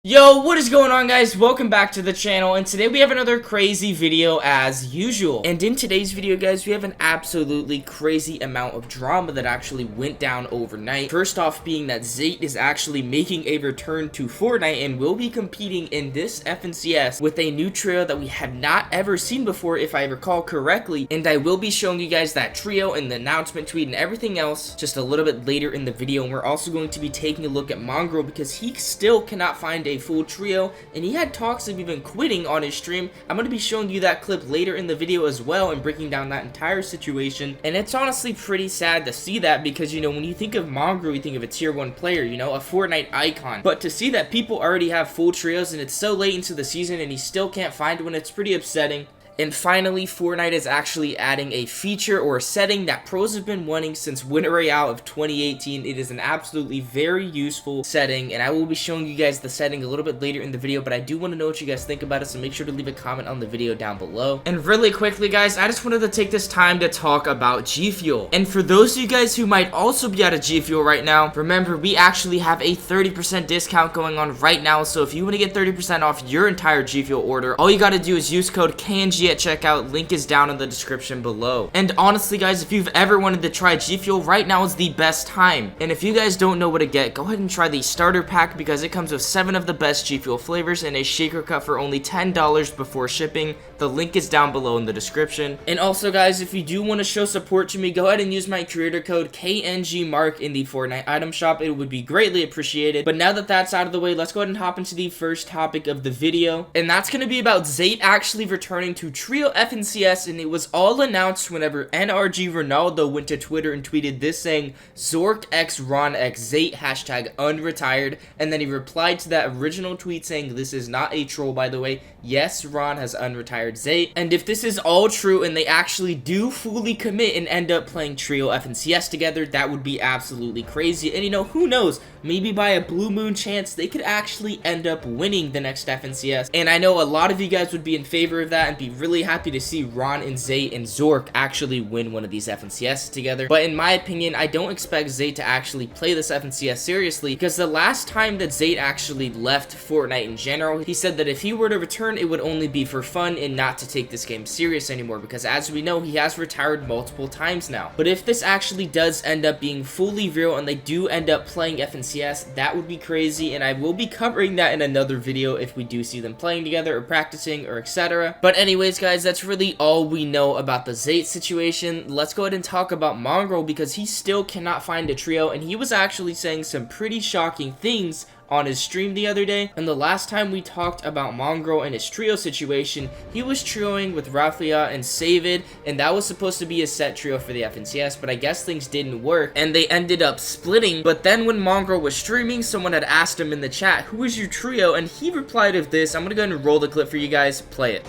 Yo, what is going on, guys? Welcome back to the channel, and today we have another crazy video as usual. And in today's video, guys, we have an absolutely crazy amount of drama that actually went down overnight. First off being that Zayt is actually making a return to Fortnite and will be competing in this FNCS with a new trio that we had not ever seen before, if I recall correctly. And I will be showing you guys that trio and the announcement tweet and everything else just a little bit later in the video. And we're also going to be taking a look at Mongraal because he still cannot find a full trio, and he had talks of even quitting on his stream. I'm going to be showing you that clip later in the video as well and breaking down that entire situation. And it's honestly pretty sad to see that because, you know, when you think of Mongraal, you think of a tier 1 player, you know, a Fortnite icon. But to see that people already have full trios and it's so late into the season and he still can't find one, it's pretty upsetting. And finally, Fortnite is actually adding a feature or a setting that pros have been wanting since Winter Royale of 2018. It is an absolutely very useful setting, and I will be showing you guys the setting a little bit later in the video, but I do want to know what you guys think about it, so make sure to leave a comment on the video down below. And really quickly, guys, I just wanted to take this time to talk about G Fuel. And for those of you guys who might also be out of G Fuel right now, remember, we actually have a 30% discount going on right now, so if you want to get 30% off your entire G Fuel order, all you got to do is use code KNG at checkout. Link is down in the description below. And honestly, guys, if you've ever wanted to try G Fuel, right now is the best time. And if you guys don't know what to get, go ahead and try the starter pack because it comes with 7 of the best G Fuel flavors and a shaker cup for only $10 before shipping. The link is down below in the description. And also, guys, if you do want to show support to me, go ahead and use my creator code kngmarc in the Fortnite item shop. It would be greatly appreciated. But now that that's out of the way, let's go ahead and hop into the first topic of the video, and that's going to be about Zayt actually returning to Trio FNCS. And it was all announced whenever NRG Ronaldo went to Twitter and tweeted this saying Zork x Ron x Zayt hashtag unretired, and then he replied to that original tweet saying this is not a troll, by the way. Yes, Ron has unretired Zayt. And if this is all true and they actually do fully commit and end up playing Trio FNCS together, that would be absolutely crazy. And you know, who knows, maybe by a blue moon chance they could actually end up winning the next FNCS. And I know a lot of you guys would be in favor of that and be really happy to see Ron and Zayt and Zork actually win one of these FNCS together. But in my opinion, I don't expect Zayt to actually play this FNCS seriously, because the last time that Zayt actually left Fortnite in general, he said that if he were to return, it would only be for fun and not to take this game serious anymore, because as we know, he has retired multiple times now. But if this actually does end up being fully real and they do end up playing FNCS, that would be crazy, and I will be covering that in another video if we do see them playing together or practicing or etc. But anyways, guys, that's really all we know about the Zayt situation. Let's go ahead and talk about Mongraal because he still cannot find a trio, and he was actually saying some pretty shocking things on his stream the other day. And the last time we talked about Mongraal and his trio situation, he was trioing with Rafia and Zayt, and that was supposed to be a set trio for the FNCS, but I guess things didn't work and they ended up splitting. But then when Mongraal was streaming, someone had asked him in the chat, who is your trio? And he replied with this. I'm gonna go ahead and roll the clip for you guys. Play it.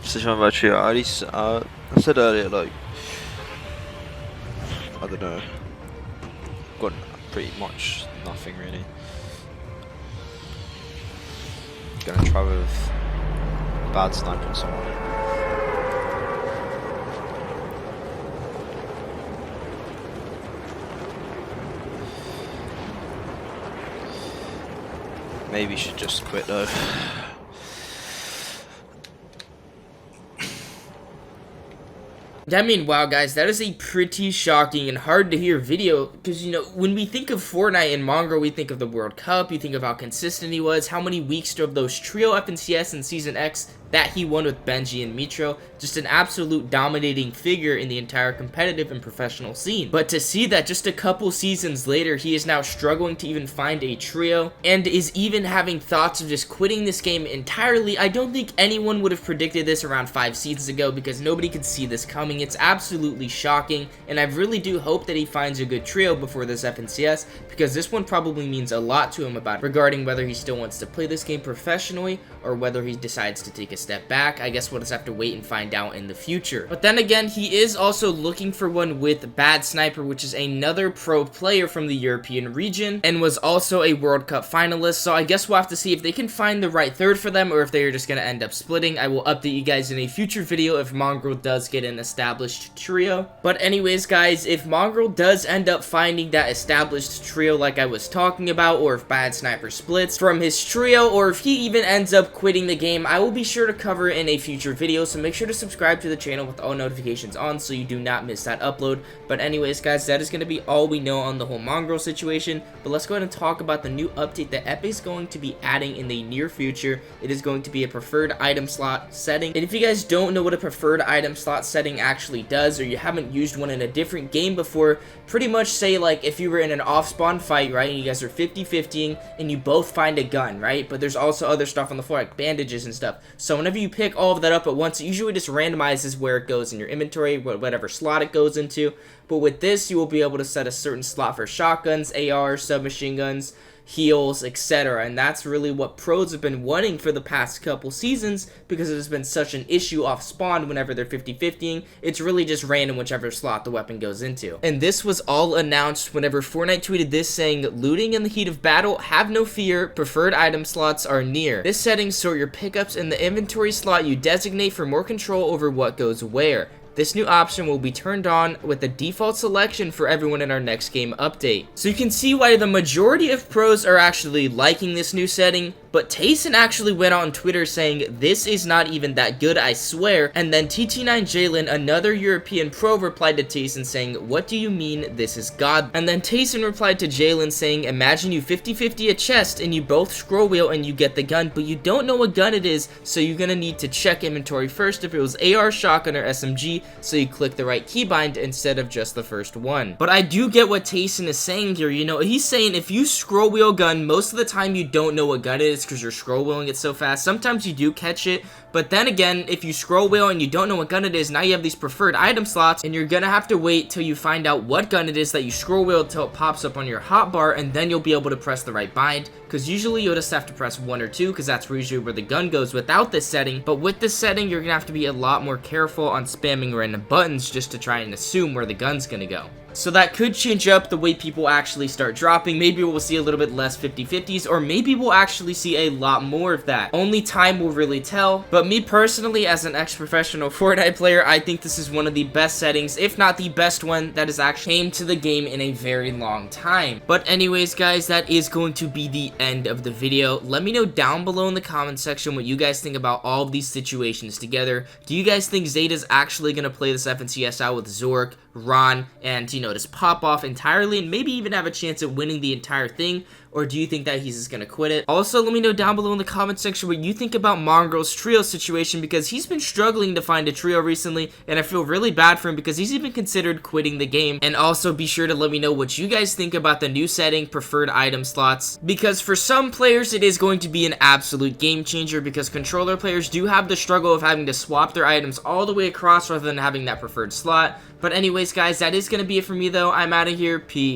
Decision about trio. I said earlier, like, I don't know, got pretty much nothing really. Gonna try with bad sniping someone. Maybe should just quit though. I mean, wow, guys, that is a pretty shocking and hard to hear video because, you know, when we think of Fortnite and Mongraal, we think of the World Cup, you think of how consistent he was, how many weeks of those trio FNCS in Season X that he won with Benji and Mitro, just an absolute dominating figure in the entire competitive and professional scene. But to see that just a couple seasons later, he is now struggling to even find a trio and is even having thoughts of just quitting this game entirely, I don't think anyone would have predicted this around 5 seasons ago because nobody could see this coming. It's absolutely shocking, and I really do hope that he finds a good trio before this FNCS, because this one probably means a lot to him about regarding whether he still wants to play this game professionally or whether he decides to take a step back. I guess we'll just have to wait and find out in the future. But then again, he is also looking for one with Bad Sniper, which is another pro player from the European region and was also a World Cup finalist. So I guess we'll have to see if they can find the right third for them or if they are just going to end up splitting. I will update you guys in a future video if Mongraal does get an established trio. But anyways, guys, if Mongraal does end up finding that established trio like I was talking about, or if Bad Sniper splits from his trio, or if he even ends up quitting the game, I will be sure to cover it in a future video. So make sure to subscribe to the channel with all notifications on so you do not miss that upload. But anyways, guys, that is going to be all we know on the whole Mongraal situation. But let's go ahead and talk about the new update that Epic is going to be adding in the near future. It is going to be a preferred item slot setting. And if you guys don't know what a preferred item slot setting actually does, or you haven't used one in a different game before, pretty much say like if you were in an off-spawn fight, right, and you guys are 50-50ing and you both find a gun, right, but there's also other stuff on the floor like bandages and stuff. So whenever you pick all of that up at once, it usually just randomizes where it goes in your inventory, whatever slot it goes into. But with this, you will be able to set a certain slot for shotguns, ARs, submachine guns, heals, etc. And that's really what pros have been wanting for the past couple seasons, because it has been such an issue off spawn whenever they're 50-50ing. It's really just random whichever slot the weapon goes into. And this was all announced whenever Fortnite tweeted this, saying, looting in the heat of battle, have no fear, preferred item slots are near. This setting sort your pickups in the inventory slot you designate for more control over what goes where. This new option will be turned on with the default selection for everyone in our next game update. So you can see why the majority of pros are actually liking this new setting, but Tayson actually went on Twitter saying, this is not even that good, I swear. And then TT9 Jalen, another European pro, replied to Tayson saying, what do you mean this is God? And then Tayson replied to Jalen saying, imagine you 50-50 a chest and you both scroll wheel and you get the gun, but you don't know what gun it is, so you're gonna need to check inventory first if it was AR, shotgun, or SMG, so you click the right keybind instead of just the first one. But I do get what Tayson is saying here. You know, he's saying if you scroll wheel gun, most of the time you don't know what gun it is because you're scroll wheeling it so fast. Sometimes you do catch it, but then again, if you scroll wheel and you don't know what gun it is, now you have these preferred item slots, and you're gonna have to wait till you find out what gun it is that you scroll wheel till it pops up on your hotbar, and then you'll be able to press the right bind, because usually you'll just have to press 1 or 2, because that's usually where the gun goes without this setting. But with this setting, you're gonna have to be a lot more careful on spamming random buttons just to try and assume where the gun's gonna go. So that could change up the way people actually start dropping. Maybe we'll see a little bit less 50-50s, or maybe we'll actually see a lot more of that. Only time will really tell. But me personally, as an ex-professional Fortnite player, I think this is one of the best settings, if not the best one, that has actually came to the game in a very long time. But anyways, guys, that is going to be the end of the video. Let me know down below in the comment section what you guys think about all of these situations together. Do you guys think Zayt is actually going to play this FNCS out with Zork, Ron, and, you know, just pop off entirely and maybe even have a chance at winning the entire thing? Or do you think that he's just gonna quit it? Also, let me know down below in the comment section what you think about Mongraal's trio situation, because he's been struggling to find a trio recently, and I feel really bad for him because he's even considered quitting the game. And also be sure to let me know what you guys think about the new setting, preferred item slots, because for some players it is going to be an absolute game changer, because controller players do have the struggle of having to swap their items all the way across rather than having that preferred slot. But anyways, guys, that is going to be it for me though. I'm out of here. Peace.